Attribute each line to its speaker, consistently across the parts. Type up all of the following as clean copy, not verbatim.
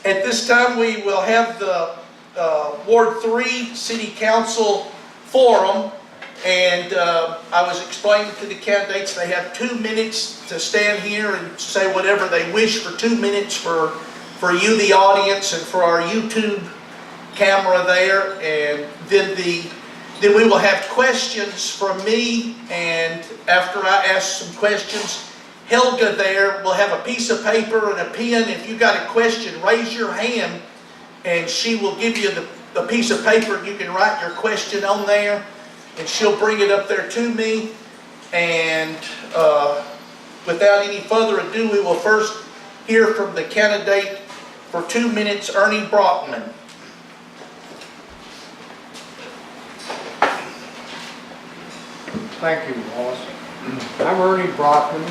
Speaker 1: At this time, we will have the Ward 3 City Council Forum, and I was explaining to the candidates they have 2 minutes to stand here and say whatever they wish for 2 minutes for you, the audience, and for our YouTube camera there, and then we will have questions from me, and after I ask some questions, Helga there will have a piece of paper and a pen. If you got a question, raise your hand and she will give you the piece of paper and you can write your question on there and she'll bring it up there to me. And without any further ado, we will first hear from the candidate for 2 minutes, Ernest Brockman.
Speaker 2: Thank you, Wallace. I'm Ernest Brockman.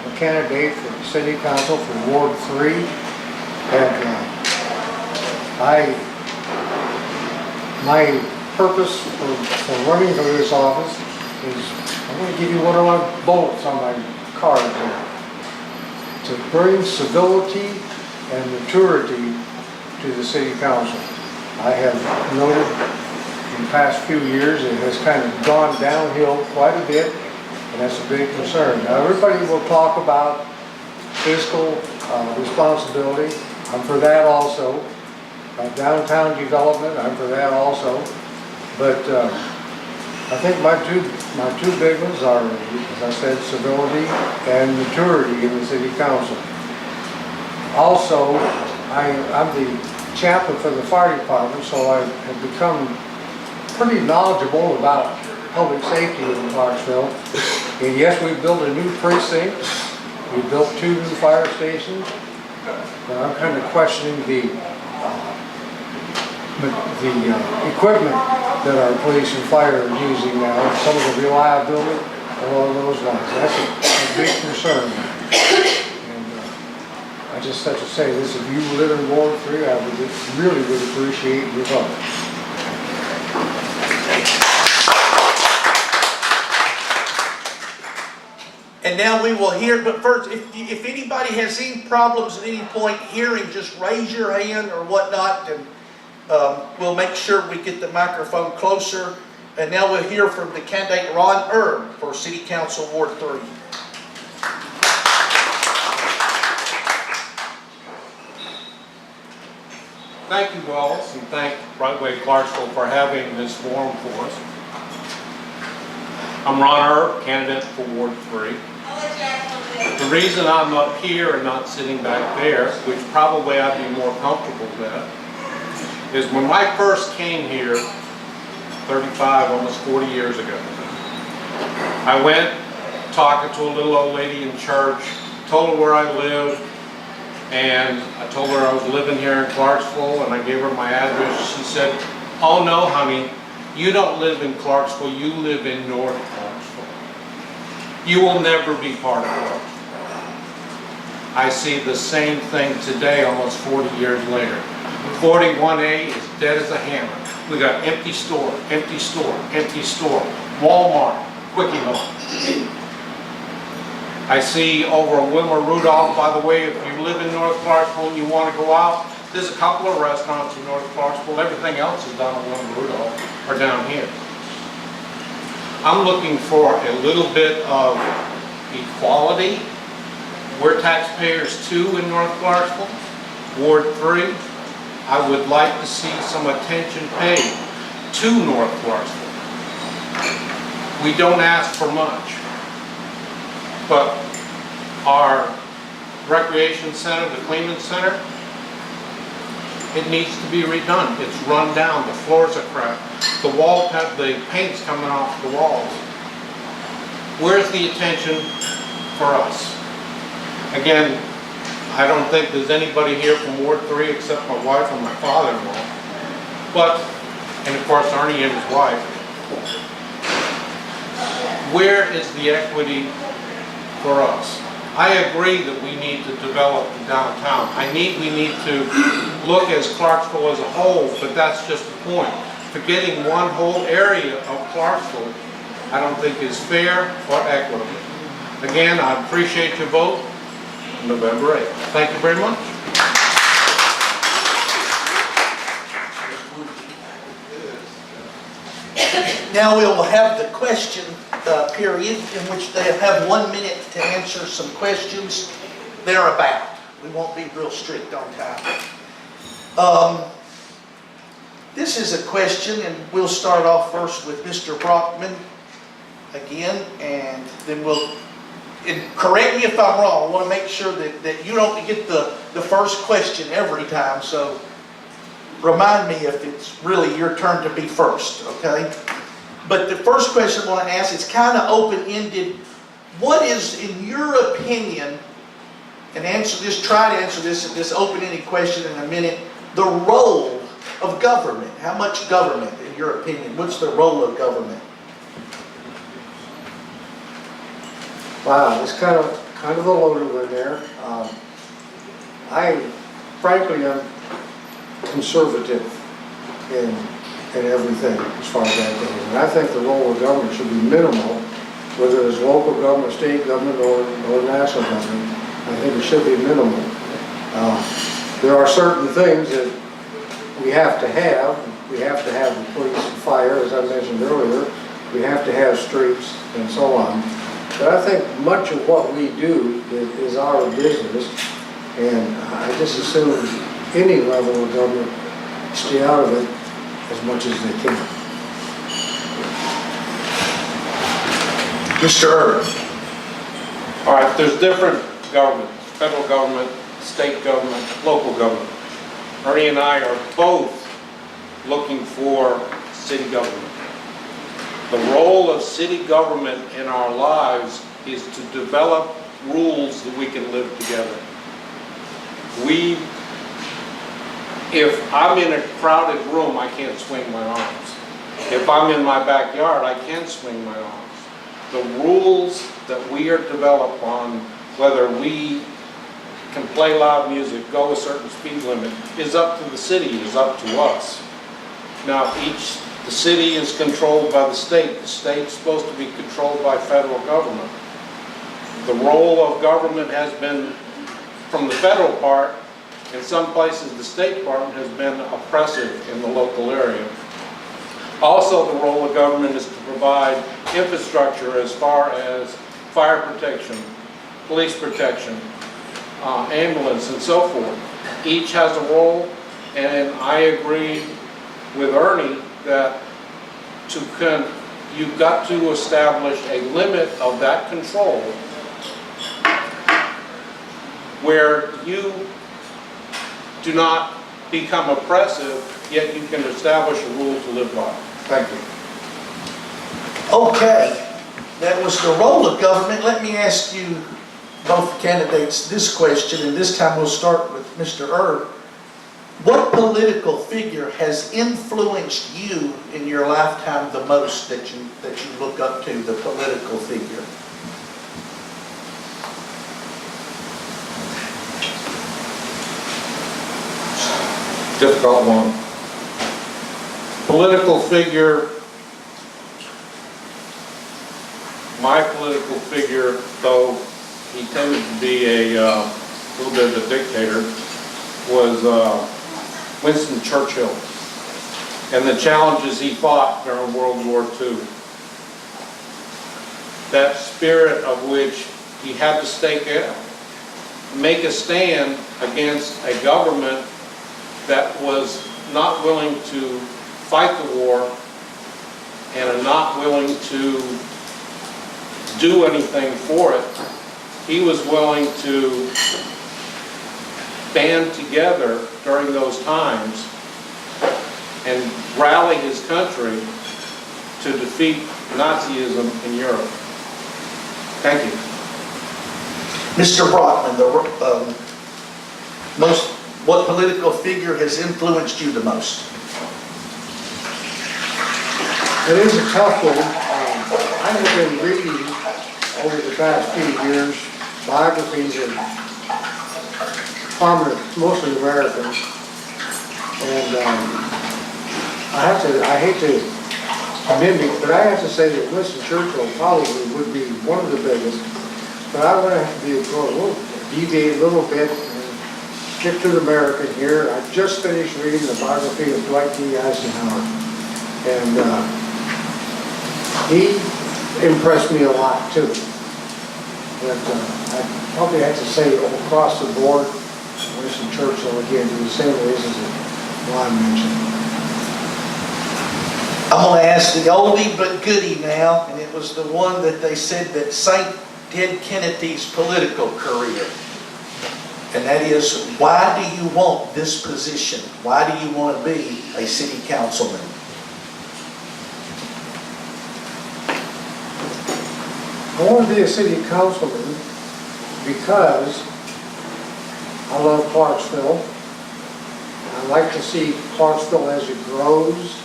Speaker 2: I'm a candidate for the City Council for Ward 3. And my purpose for running for this office is, I'm going to give you one of my bullets on my card there. To bring civility and maturity to the City Council. I have noted in the past few years it has kind of gone downhill quite a bit, and that's a big concern. Now everybody will talk about fiscal responsibility. I'm for that also. Downtown development, I'm for that also. But I think my two big ones are, as I said, civility and maturity in the City Council. Also, I'm the chaplain for the fire department, so I have become pretty knowledgeable about public safety in Clarksville. And yes, we built a new precinct. We built 2 new fire stations. But I'm kind of questioning the equipment that our police and fire are using now, some of the reliability along those lines. That's a big concern. And I just have to say this, if you live in Ward 3, I really would appreciate your vote.
Speaker 1: And now we will hear, but first, if anybody has any problems at any point hearing, just raise your hand or whatnot, and we'll make sure we get the microphone closer. And now we'll hear from the candidate Ron Erb for City Council Ward 3.
Speaker 3: Thank you, Wallace, and thank Brightway Clarksville for having this forum for us. I'm Ron Erb, candidate for Ward 3. The reason I'm up here and not sitting back there, which probably I'd be more comfortable with, is when I first came here 35, almost 40 years ago, I went talking to a little old lady in church, told her where I lived, and I told her I was living here in Clarksville, and I gave her my address. She said, "Oh no, honey, you don't live in Clarksville, you live in North Clarksville. You will never be part of Clarksville." I see the same thing today, almost 40 years later. 41A is dead as a hammer. We got empty store, empty store, empty store, Walmart, Quickie Mart. I see over on Wilmer Rudolph, by the way, if you live in North Clarksville and you want to go out, there's a couple of restaurants in North Clarksville. Everything else is down on Wilmer Rudolph or down here. I'm looking for a little bit of equality. We're taxpayers too in North Clarksville. Ward 3, I would like to see some attention paid to North Clarksville. We don't ask for much, but our recreation center, the Cleveland Center, it needs to be redone. It's run down. The floors are cracked. The the paint's coming off the walls. Where's the attention for us? Again, I don't think there's anybody here from Ward 3 except my wife and my father-in-law. But, and of course Ernie and his wife. Where is the equity for us? I agree that we need to develop the downtown. We need to look as Clarksville as a whole, but that's just the point. Forgetting one whole area of Clarksville, I don't think is fair or equitable. Again, I appreciate your vote November 8th. Thank you very much.
Speaker 1: Now we will have the question period in which they have 1 minute to answer some questions thereabout. We won't be real strict on time. This is a question, and we'll start off first with Mr. Brockman again, and then and correct me if I'm wrong. I want to make sure that you don't get the first question every time, so remind me if it's really your turn to be first, okay? But the first question I want to ask, it's kind of open-ended. What is, in your opinion, and try to answer this open-ended question in a minute, the role of government? How much government, in your opinion? What's the role of government?
Speaker 2: Wow, it's kind of a loaded one there. I frankly am conservative in everything as far as that goes. And I think the role of government should be minimal, whether it's local government, state government, or national government. I think it should be minimal. There are certain things that we have to have. We have to have the police and fire, as I mentioned earlier. We have to have streets and so on. But I think much of what we do is our business, and I just assume any level of government stay out of it as much as they can.
Speaker 1: Mr. Ernest.
Speaker 3: All right, there's different governments, federal government, state government, local government. Ernie and I are both looking for city government. The role of city government in our lives is to develop rules that we can live together. If I'm in a crowded room, I can't swing my arms. If I'm in my backyard, I can swing my arms. The rules that we are developed on, whether we can play loud music, go a certain speed limit, is up to the city, is up to us. Now, the city is controlled by the state. The state's supposed to be controlled by federal government. The role of government has been, from the federal part, in some places the State Department has been oppressive in the local area. Also, the role of government is to provide infrastructure as far as fire protection, police protection, ambulance, and so forth. Each has a role, and I agree with Ernie that you've got to establish a limit of that control where you do not become oppressive, yet you can establish a rule to live by. Thank you.
Speaker 1: Okay, that was the role of government. Let me ask you, both candidates, this question, and this time we'll start with Mr. Erb. What political figure has influenced you in your lifetime the most that you look up to, the political figure?
Speaker 3: Difficult one. Political figure, my political figure, though he tended to be a little bit of a dictator, was Winston Churchill and the challenges he fought during World War II. That spirit of which he had to make a stand against a government that was not willing to fight the war and are not willing to do anything for it. He was willing to band together during those times and rally his country to defeat Nazism in Europe. Thank you.
Speaker 1: Mr. Brockman, what political figure has influenced you the most?
Speaker 2: It is a tough one. I have been reading over the past few years biographies of prominent, mostly Americans, and I hate to mimic, but I have to say that Winston Churchill probably would be one of the biggest. But I'm going to have to deviate a little bit and stick to the American here. I just finished reading the biography of Dwight D. Eisenhower, and he impressed me a lot too. But I probably have to say across the board, Winston Churchill again, for the same reasons that Ron mentioned.
Speaker 1: I'm going to ask the oldie but goodie now, and it was the one that they said that St. Ted Kennedy's political career. And that is, why do you want this position? Why do you want to be a city councilman?
Speaker 2: I want to be a city councilman because I love Clarksville. I like to see Clarksville as it grows,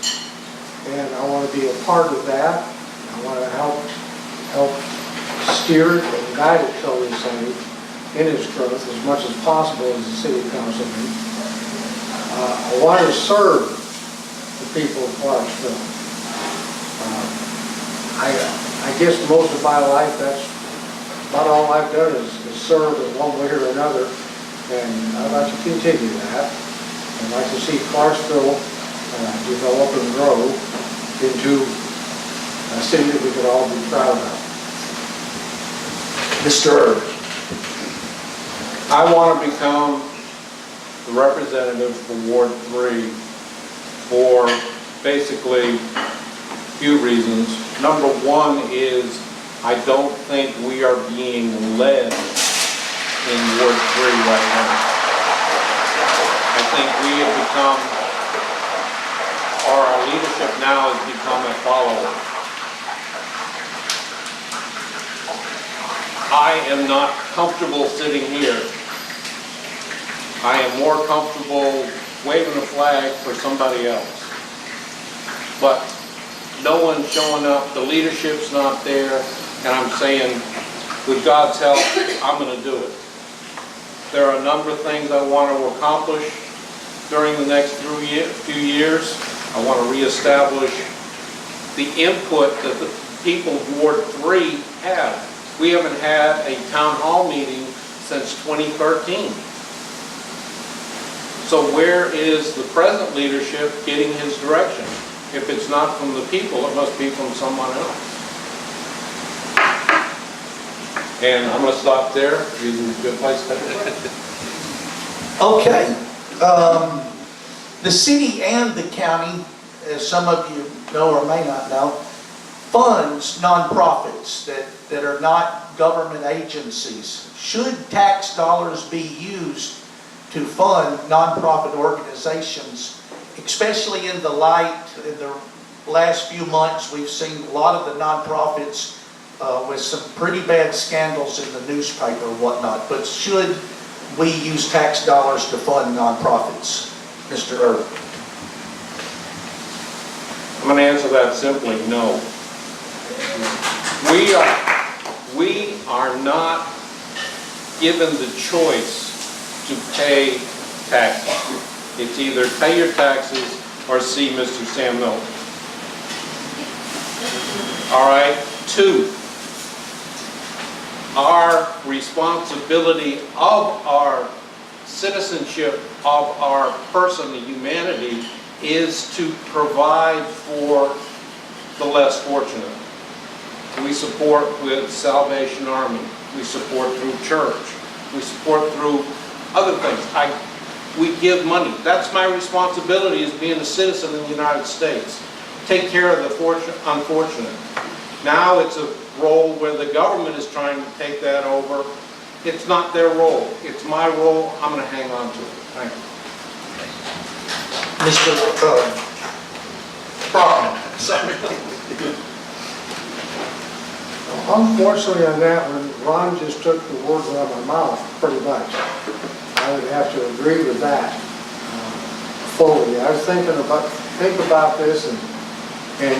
Speaker 2: and I want to be a part of that. I want to help steer it and guide it, shall we say, in its growth as much as possible as a city councilman. I want to serve the people of Clarksville. I guess most of my life, that's about all I've done is serve in one way or another, and I'd like to continue that. I'd like to see Clarksville develop and grow into a city that we could all be proud of.
Speaker 1: Mr. Ernest.
Speaker 3: I want to become the representative for Ward 3 for basically a few reasons. Number one is I don't think we are being led in Ward 3 right now. I think we have become, or our leadership now has become a follower. I am not comfortable sitting here. I am more comfortable waving a flag for somebody else. But no one's showing up, the leadership's not there, and I'm saying, with God's help, I'm going to do it. There are a number of things I want to accomplish during the next few years. I want to reestablish the input that the people of Ward 3 have. We haven't had a town hall meeting since 2013. So where is the present leadership getting his direction? If it's not from the people, it must be from someone else. And I'm going to stop there. This is a good place to
Speaker 1: Okay. The city and the county, as some of you know or may not know, funds nonprofits that are not government agencies. Should tax dollars be used to fund nonprofit organizations, especially in the light, in the last few months, we've seen a lot of the nonprofits with some pretty bad scandals in the newspaper and whatnot. But should we use tax dollars to fund nonprofits? Mr. Earp.
Speaker 3: I'm going to answer that simply, no. We are not given the choice to pay taxes. It's either pay your taxes or see Mr. Sam Milton. All right, 2, our responsibility of our citizenship, of our person, the humanity, is to provide for the less fortunate. We support with Salvation Army. We support through church. We support through other things. We give money. That's my responsibility as being a citizen in the United States. Take care of the unfortunate. Now it's a role where the government is trying to take that over. It's not their role. It's my role. I'm going to hang on to it. Thank you.
Speaker 1: Mr. Brockman. Sorry.
Speaker 2: Unfortunately on that one, Ron just took the words out of my mouth, pretty much. I would have to agree with that fully. I was think about this, and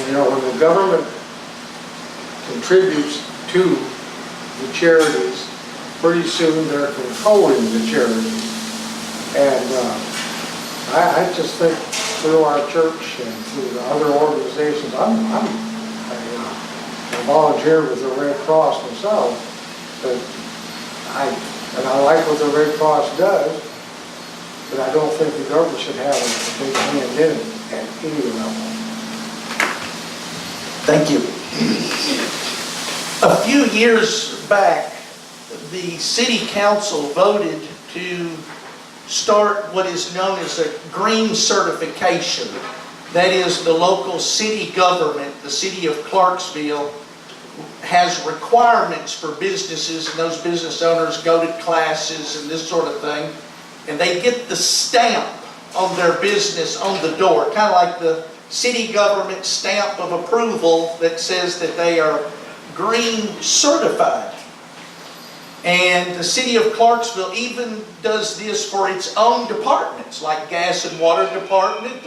Speaker 2: you know, when the government contributes to the charities, pretty soon they're controlling the charities. And I just think through our church and through the other organizations, I volunteer with the Red Cross myself, but I like what the Red Cross does, but I don't think the government should have a big hand in it at any level.
Speaker 1: Thank you. A few years back, the city council voted to start what is known as a green certification. That is, the local city government, the city of Clarksville, has requirements for businesses, and those business owners go to classes and this sort of thing, and they get the stamp on their business on the door, kind of like the city government stamp of approval that says that they are green certified. And the city of Clarksville even does this for its own departments, like gas and water department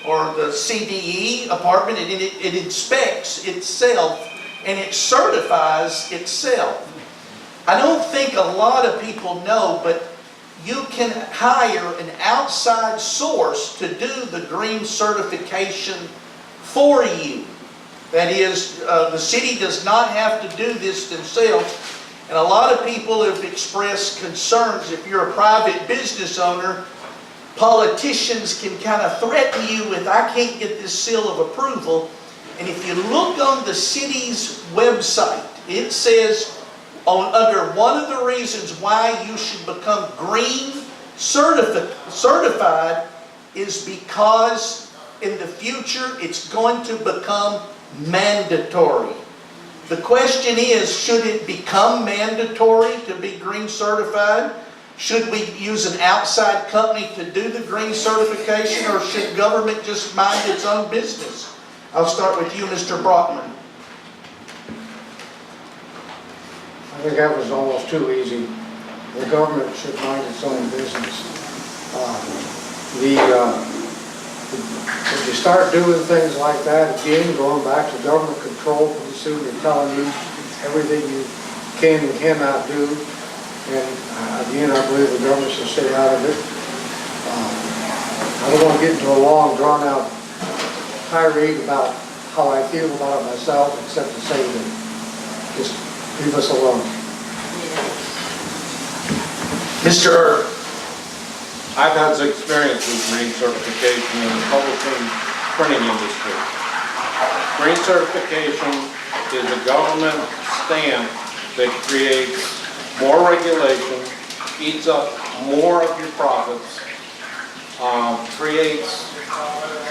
Speaker 1: or the CDE department, and it inspects itself and it certifies itself. I don't think a lot of people know, but you can hire an outside source to do the green certification for you. That is, the city does not have to do this themselves. And a lot of people have expressed concerns. If you're a private business owner, politicians can kind of threaten you with, I can't get this seal of approval. And if you look on the city's website, it says under one of the reasons why you should become green certified is because in the future it's going to become mandatory. The question is, should it become mandatory to be green certified? Should we use an outside company to do the green certification, or should government just mind its own business? I'll start with you, Mr. Brockman.
Speaker 2: I think that was almost too easy. The government should mind its own business. If you start doing things like that, again, going back to government control, pretty soon they're telling you everything you can and cannot do. And again, I believe the government should stay out of it. I don't want to get into a long, drawn-out tirade about how I feel about it myself, except to say that just leave us alone.
Speaker 1: Mr. Ernest.
Speaker 3: I've had experience with green certification in the publishing printing industry. Green certification is a government stamp that creates more regulation, eats up more of your profits,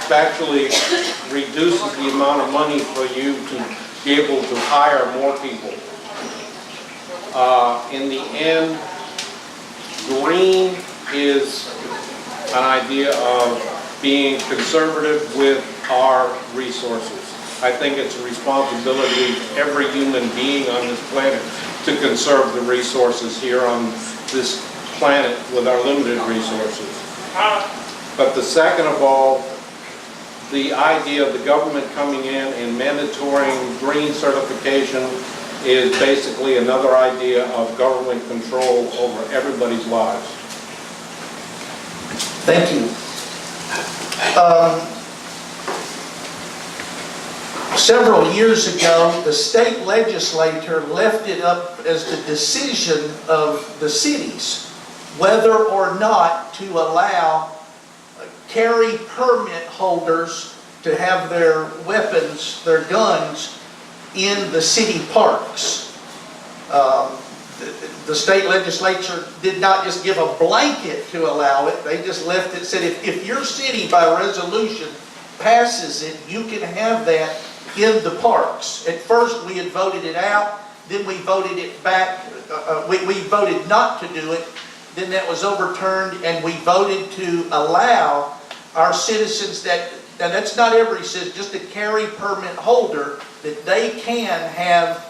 Speaker 3: actually reduces the amount of money for you to be able to hire more people. In the end, green is an idea of being conservative with our resources. I think it's a responsibility of every human being on this planet to conserve the resources here on this planet with our limited resources. But the second of all, the idea of the government coming in and mandatory green certification is basically another idea of government control over everybody's lives.
Speaker 1: Thank you. Several years ago, the state legislature left it up as the decision of the cities whether or not to allow carry permit holders to have their weapons, their guns, in the city parks. The state legislature did not just give a blanket to allow it, they just left it, said if your city by resolution passes it, you can have that in the parks. At first we had voted it out, then we voted it back, we voted not to do it, then that was overturned, and we voted to allow our citizens now that's not every citizen, just a carry permit holder, that they can have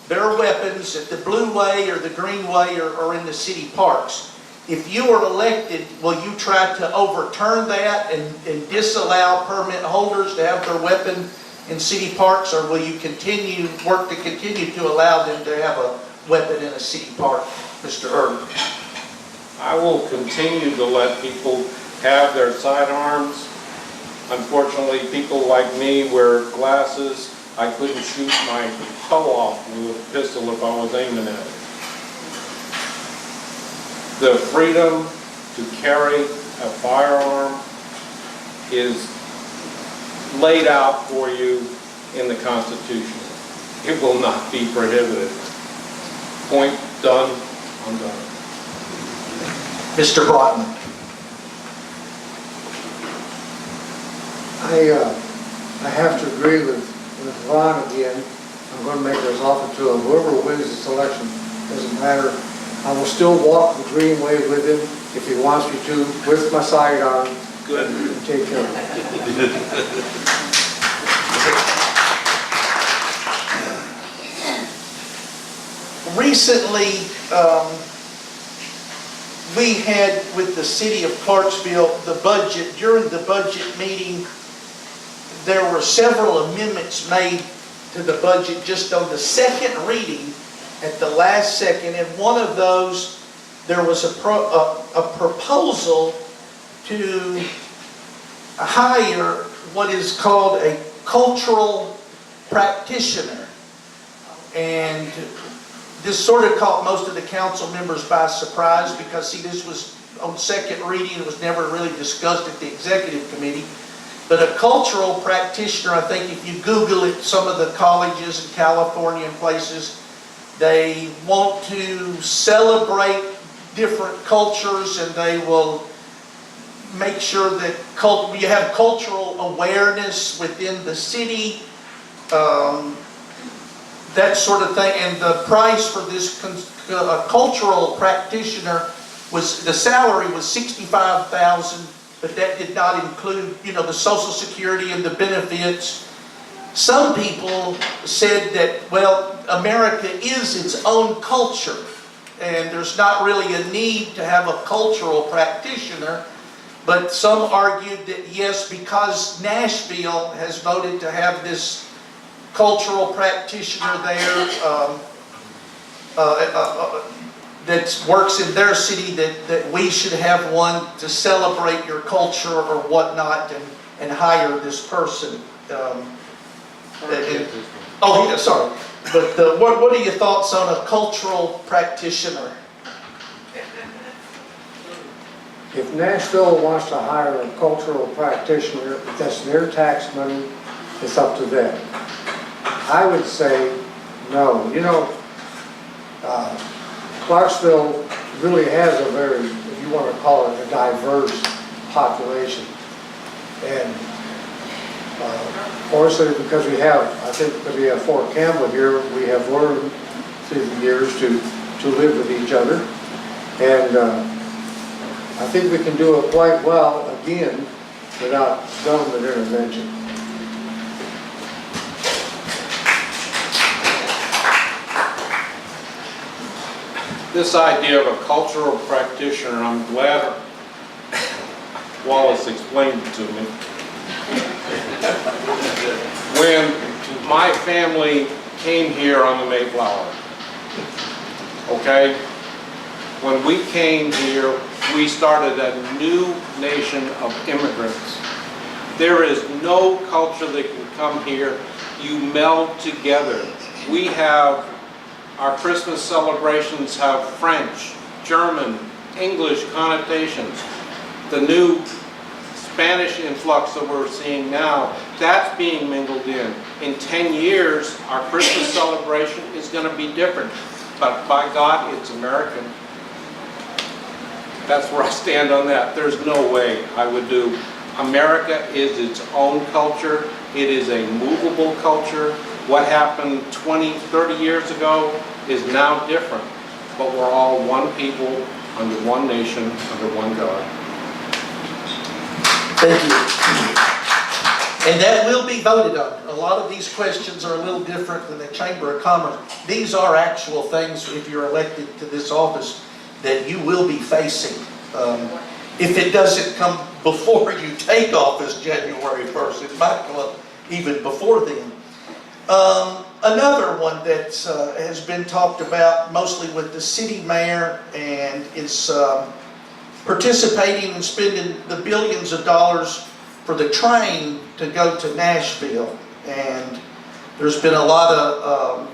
Speaker 1: their weapons at the Blue Way or the Green Way or in the city parks. If you are elected, will you try to overturn that and disallow permit holders to have their weapon in city parks, or will you work to continue to allow them to have a weapon in a city park, Mr. Ernest?
Speaker 3: I will continue to let people have their sidearms. Unfortunately, people like me wear glasses. I couldn't shoot my toe off with a pistol if I was aiming at it. The freedom to carry a firearm is laid out for you in the Constitution. it will not be prohibited. Point done, I'm done.
Speaker 1: Mr. Brockman.
Speaker 2: I have to agree with Ron again. I'm going to make this offer to him. Whoever wins the selection, doesn't matter. I will still walk the greenway with him if he wants me to, with my side on.
Speaker 3: Good.
Speaker 2: And take care of it.
Speaker 1: Recently, we had with the city of Clarksville, during the budget meeting, there were several amendments made to the budget just on the second reading at the last second. And one of those, there was a proposal to hire what is called a cultural practitioner. And this sort of caught most of the council members by surprise because, see, this was on second reading. It was never really discussed at the executive committee. But a cultural practitioner, I think if you Google it, some of the colleges in California and places, they want to celebrate different cultures, and they will make sure that you have cultural awareness within the city, that sort of thing. And the price for this cultural practitioner was, the salary was $65,000. But that did not include, the Social Security and the benefits. Some people said that, well, America is its own culture, and there's not really a need to have a cultural practitioner. But some argued that, yes, because Nashville has voted to have this cultural practitioner there, that works in their city, that we should have one to celebrate your culture or whatnot, and hire this person. Sorry. But what are your thoughts on a cultural practitioner?
Speaker 2: If Nashville wants to hire a cultural practitioner, if that's their tax money, it's up to them. I would say no. Clarksville really has a very, if you want to call it, a diverse population. And fortunately, because we have Fort Campbell here, we have learned through the years to live with each other. And I think we can do it quite well, again, without government intervention.
Speaker 3: This idea of a cultural practitioner, I'm glad Wallace explained it to me. When my family came here on the Mayflower, okay? When we came here, we started a new nation of immigrants. There is no culture that can come here. You meld together. We have, our Christmas celebrations have French, German, English connotations. The new Spanish influx that we're seeing now, that's being mingled in. In 10 years, our Christmas celebration is going to be different. But by God, it's American. That's where I stand on that. There's no way I would do. America is its own culture. It is a movable culture. What happened 20, 30 years ago is now different. But we're all one people, under one nation, under one God.
Speaker 1: Thank you. And that will be voted on. A lot of these questions are a little different than the Chamber of Commerce. These are actual things, if you're elected to this office, that you will be facing. If it doesn't come before you take office January 1st, it might come up even before then. Another one that has been talked about mostly with the city mayor and is participating and spending the billions of dollars for the train to go to Nashville. And there's been a lot of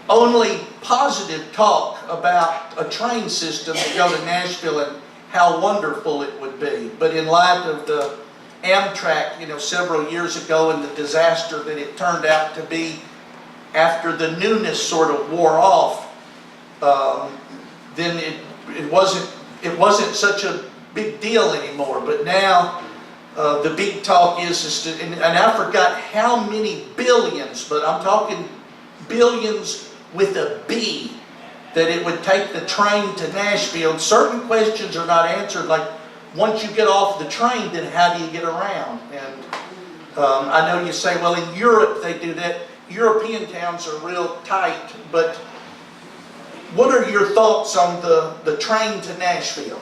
Speaker 1: only positive talk about a train system to go to Nashville and how wonderful it would be. But in light of the Amtrak, several years ago and the disaster that it turned out to be, after the newness sort of wore off, then it wasn't such a big deal anymore. But now the big talk is and I forgot how many billions, but I'm talking billions with a B, that it would take the train to Nashville. Certain questions are not answered, like once you get off the train, then how do you get around? And I know you say, well, in Europe they do that. European towns are real tight, but what are your thoughts on the train to Nashville?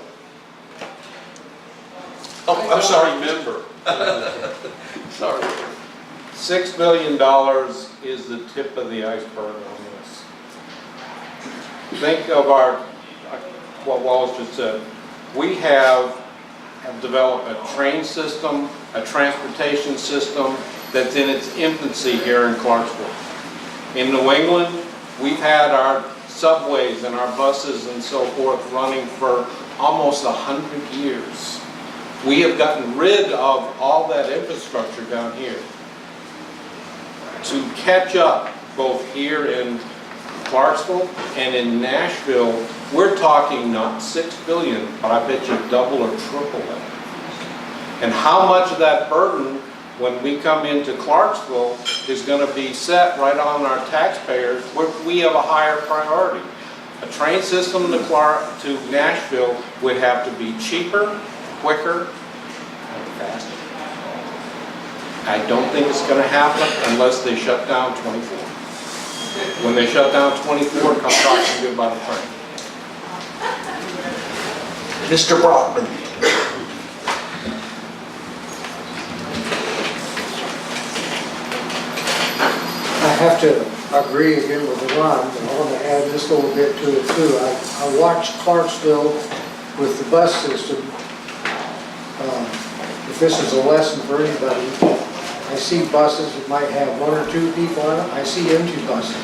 Speaker 1: Oh, I'm sorry.
Speaker 3: Remember,
Speaker 1: Sorry.
Speaker 3: $6 million is the tip of the iceberg on this. Think of what Wallace just said. We have developed a train system, a transportation system that's in its infancy here in Clarksville. In New England, we've had our subways and our buses and so forth running for almost 100 years. We have gotten rid of all that infrastructure down here. To catch up both here in Clarksville and in Nashville, we're talking not $6 billion, but I bet you double or triple it. And how much of that burden when we come into Clarksville is going to be set right on our taxpayers, where we have a higher priority. A train system to Nashville would have to be cheaper, quicker, and faster. I don't think it's going to happen unless they shut down 24. When they shut down 24, come talk to me about a train.
Speaker 1: Mr. Brockman.
Speaker 2: I have to agree again with Ron, but I want to add this little bit to it too. I watched Clarksville with the bus system. If this is a lesson for anybody, I see buses that might have 1 or 2 people on it. I see empty buses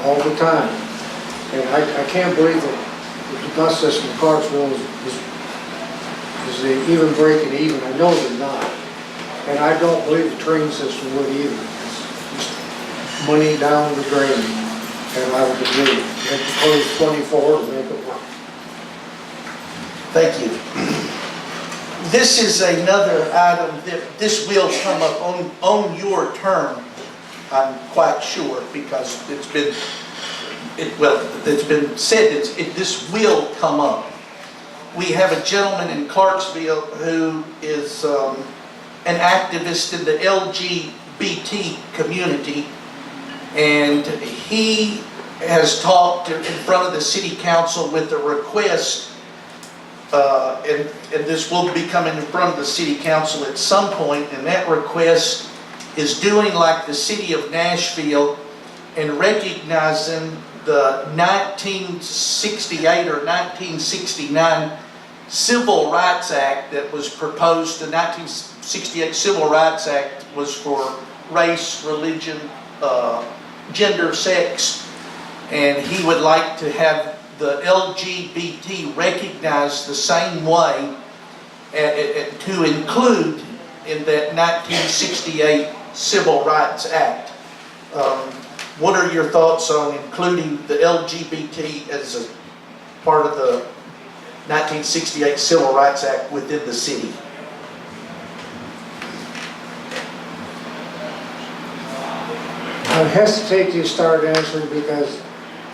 Speaker 2: all the time. And I can't believe that the bus system in Clarksville is they even breaking even. I know they're not. And I don't believe the train system would either. It's just money down the drain. And I would agree. You have to close 24 to make it work.
Speaker 1: Thank you. This is another item that this will come up on your term, I'm quite sure, because it's been said this will come up. We have a gentleman in Clarksville who is an activist in the LGBT community, and he has talked in front of the city council with a request. And this will be coming in front of the city council at some point, and that request is doing like the city of Nashville and recognizing the 1968 or 1969 Civil Rights Act that was proposed. The 1968 Civil Rights Act was for race, religion, gender, sex, and he would like to have the LGBT recognized the same way, to include in that 1968 Civil Rights Act. What are your thoughts on including the LGBT as a part of the 1968 Civil Rights Act within the city?
Speaker 2: I hesitate to start answering because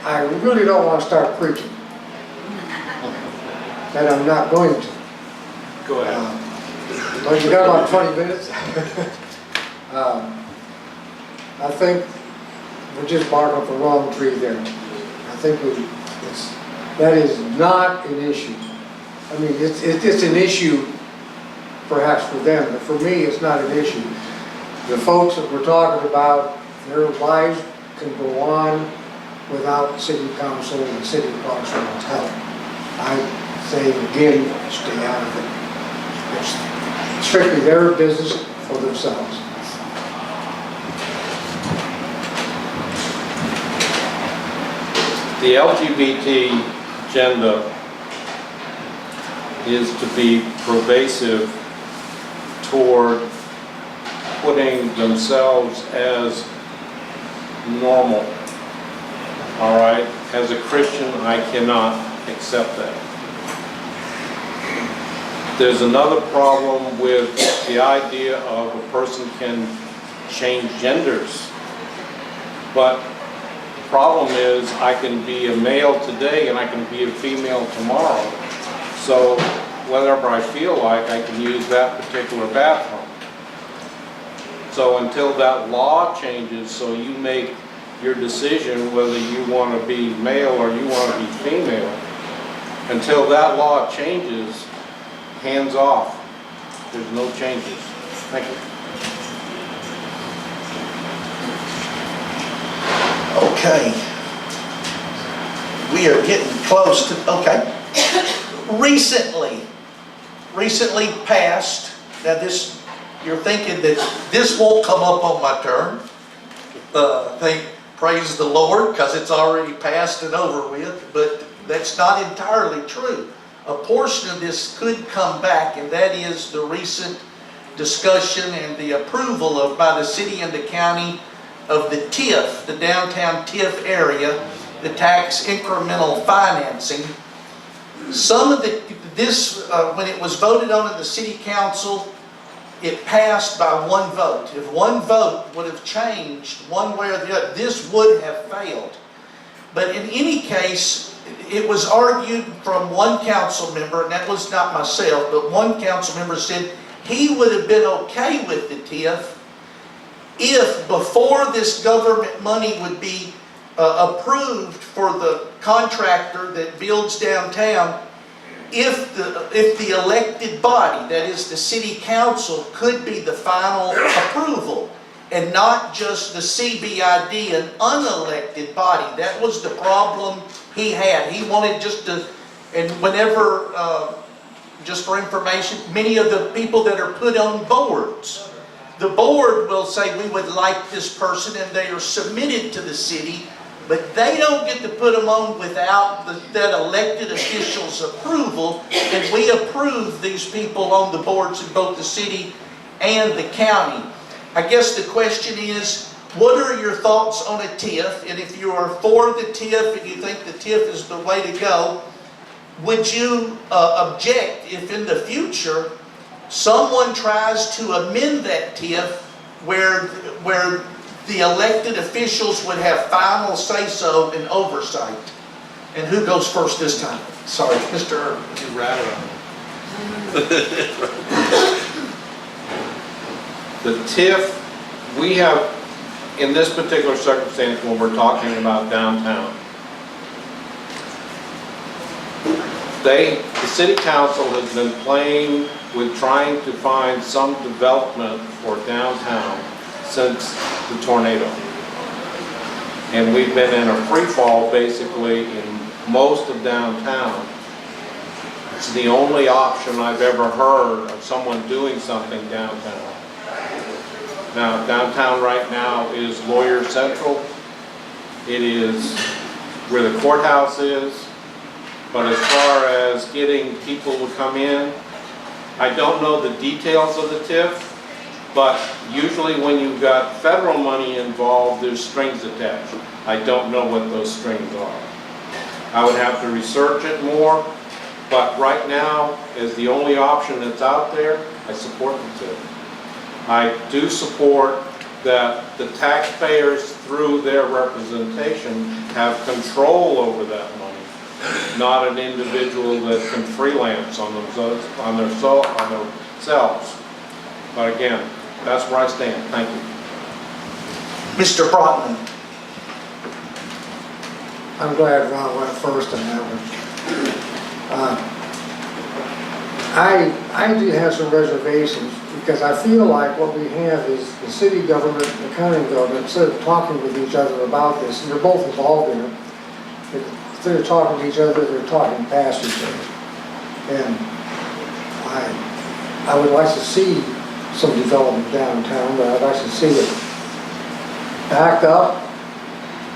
Speaker 2: I really don't want to start preaching. And I'm not going to.
Speaker 3: Go ahead.
Speaker 2: But you got about 20 minutes. I think we're just barking up the wrong tree there. I think that is not an issue. I mean, it's an issue perhaps for them, but for me it's not an issue. The folks that we're talking about, their lives can go on without city council and city of Clarksville's help. I say again, stay out of it. It's strictly their business for themselves.
Speaker 3: The LGBT agenda is to be pervasive toward putting themselves as normal. All right? As a Christian, I cannot accept that. There's another problem with the idea of a person can change genders. But the problem is I can be a male today and I can be a female tomorrow. So whatever I feel like, I can use that particular bathroom. So until that law changes, so you make your decision whether you want to be male or you want to be female, until that law changes, hands off. There's no changes. Thank you.
Speaker 1: Okay. We are getting close to, okay. Recently passed, now this, you're thinking that this won't come up on my turn. Praise the Lord, because it's already passed and over with, but that's not entirely true. A portion of this could come back, and that is the recent discussion and the approval of by the city and the county of the TIF, the downtown TIF area, the tax incremental financing. Some of when it was voted on in the city council, it passed by one vote. If one vote would have changed one way or the other, this would have failed. But in any case, it was argued from one council member, and that was not myself, but one council member said he would have been okay with the TIF if before this government money would be approved for the contractor that builds downtown, if the elected body, that is the city council, could be the final approval and not just the CBID, an unelected body. That was the problem he had. He wanted just to, and whenever, just for information, many of the people that are put on boards, the board will say, we would like this person, and they are submitted to the city, but they don't get to put them on without that elected official's approval, and we approve these people on the boards in both the city and the county. I guess the question is, what are your thoughts on a TIF? And if you are for the TIF and you think the TIF is the way to go, would you object if in the future someone tries to amend that TIF where the elected officials would have final say-so and oversight? And who goes first this time? Sorry, Mr. Ernest.
Speaker 3: You rattled on the TIF, we have, in this particular circumstance when we're talking about downtown, the city council has been playing with trying to find some development for downtown since the tornado. And we've been in a free fall basically in most of downtown. It's the only option I've ever heard of someone doing something downtown. Now, downtown right now is Lawyer Central. It is where the courthouse is. But as far as getting people to come in, I don't know the details of the TIF, but usually when you've got federal money involved, there's strings attached. I don't know what those strings are. I would have to research it more, but right now, as the only option that's out there, I support the TIF. I do support that the taxpayers, through their representation, have control over that money, not an individual that can freelance on themselves. But again, that's where I stand. Thank you.
Speaker 1: Mr. Brockman.
Speaker 2: I'm glad Ron went first on that one. I do have some reservations because I feel like what we have is the city government and the county government, instead of talking with each other about this, and they're both involved in it, instead of talking to each other, they're talking past each other. And I would like to see some development downtown, but I'd like to see it back up,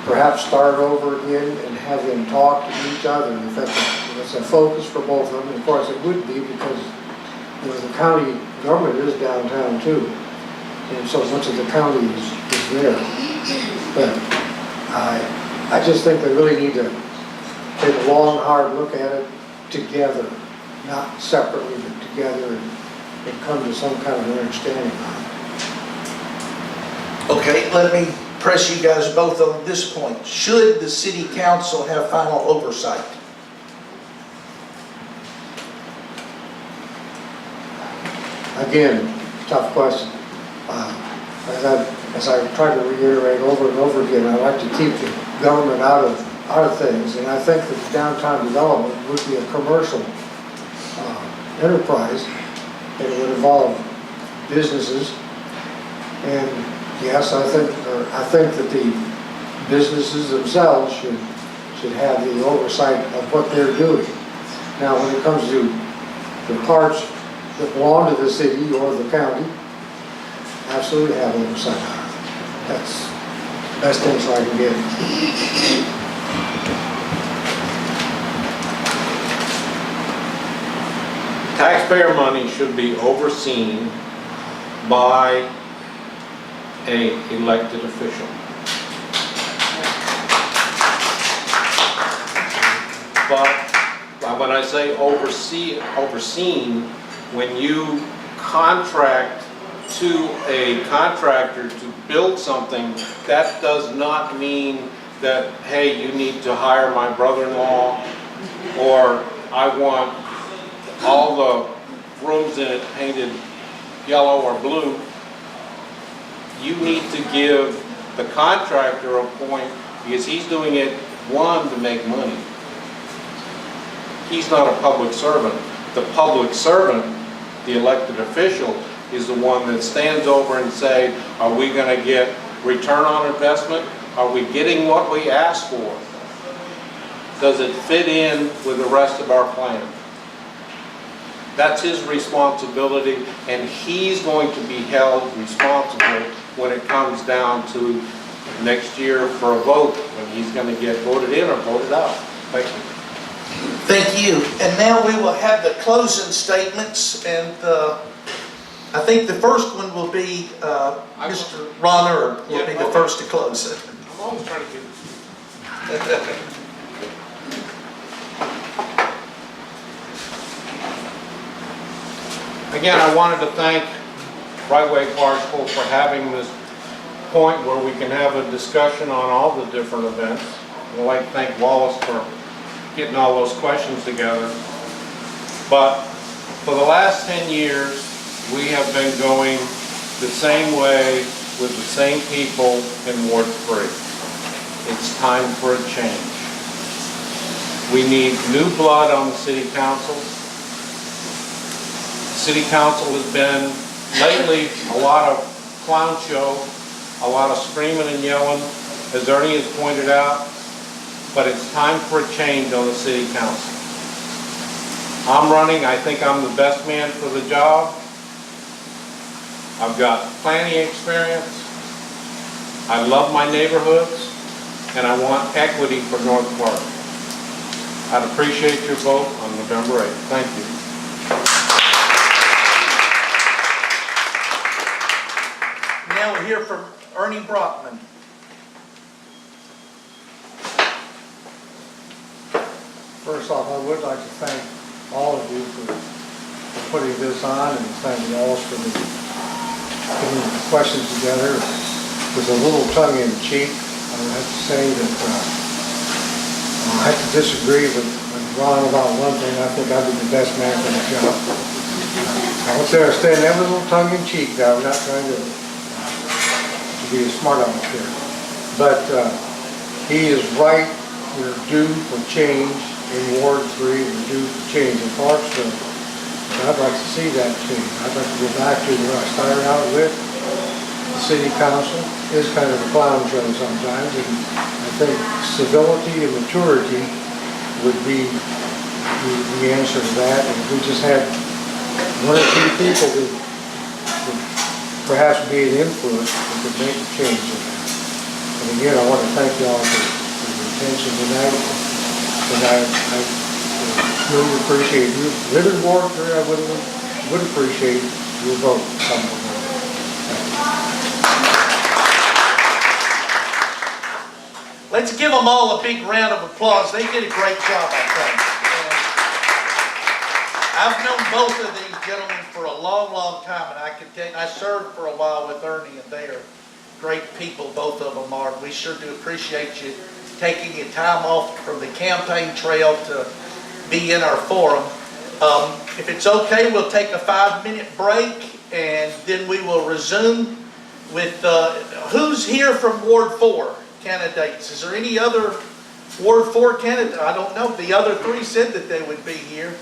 Speaker 2: perhaps start over again and have them talk to each other. If that's a focus for both of them, and of course it would be because the county government is downtown too. and so much of the county is there. But I just think they really need to take a long, hard look at it together, not separately, but together, and come to some kind of understanding on it.
Speaker 1: Okay, let me press you guys both on this point. Should the city council have final oversight?
Speaker 2: Again, tough question. As I try to reiterate over and over again, I like to keep the government out of things, and I think that downtown development would be a commercial enterprise, and it would involve businesses. And yes, I think that the businesses themselves should have the oversight of what they're doing. Now, when it comes to the parts that belong to the city or the county, absolutely have oversight on it. That's the best answer I can give.
Speaker 3: Taxpayer money should be overseen by an elected official. But when I say overseen, when you contract to a contractor to build something, that does not mean that, hey, you need to hire my brother-in-law, or I want all the rooms in it painted yellow or blue. You need to give the contractor a point, because he's doing it, one, to make money. He's not a public servant. The public servant, the elected official, is the one that stands over and say, are we going to get return on investment? Are we getting what we asked for? Does it fit in with the rest of our plan? That's his responsibility, and he's going to be held responsible when it comes down to next year for a vote, when he's going to get voted in or voted out. Thank you.
Speaker 1: Thank you. And now we will have the closing statements, and I think the first one will be Mr. Ronner will be the first to close it.
Speaker 3: I'm always trying to get Again, I wanted to thank Rightway Clarksville for having this point where we can have a discussion on all the different events. I'd like to thank Wallace for getting all those questions together. But for the last 10 years, we have been going the same way with the same people in Ward 3. It's time for a change. We need new blood on the City Council. City Council has been lately a lot of clown show, a lot of screaming and yelling, as Ernie has pointed out, but it's time for a change on the City Council. I'm running. I think I'm the best man for the job. I've got planning experience. I love my neighborhoods, and I want equity for North Clarksville. I'd appreciate your vote on November 8th. Thank you.
Speaker 1: Now we'll hear from Ernie Brockman.
Speaker 2: First off, I would like to thank all of you for putting this on, and thank Wallace for putting the questions together. It was a little tongue-in-cheek. I would have to say that I have to disagree with Ron about one thing. I think I'd be the best man for the job. I want to understand that was a little tongue-in-cheek. I'm not trying to be a smart aleck here. But he is right. We're due for change in Ward 3. We're due for change in Clarksville. And I'd like to see that change. I'd like to go back to where I started out with. The City Council is kind of a clown show sometimes, and I think civility and maturity would be the answer to that. And if we just had one or two people that would perhaps be an influence that could make a change in that. And again, I want to thank you all for your attention tonight. And I really appreciate you. Live in Ward 3, I would appreciate your vote.
Speaker 1: Let's give them all a big round of applause. They did a great job, I think. I've known both of these gentlemen for a long, long time, and I can tell you, I served for a while with Ernie, and they are great people, both of them are. We sure do appreciate you taking your time off from the campaign trail to be in our forum. If it's okay, we'll take a 5-minute break, and then we will resume with, who's here from Ward 4 candidates? Is there any other Ward 4 candidates? I don't know. The other 3 said that they would be here.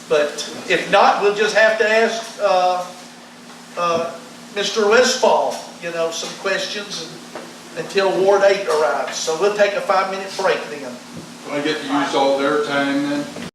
Speaker 1: But if not, we'll just have to ask Mr. Westfall, some questions until Ward 8 arrives. So we'll take a 5-minute break then.
Speaker 4: Do I get to use all their time then?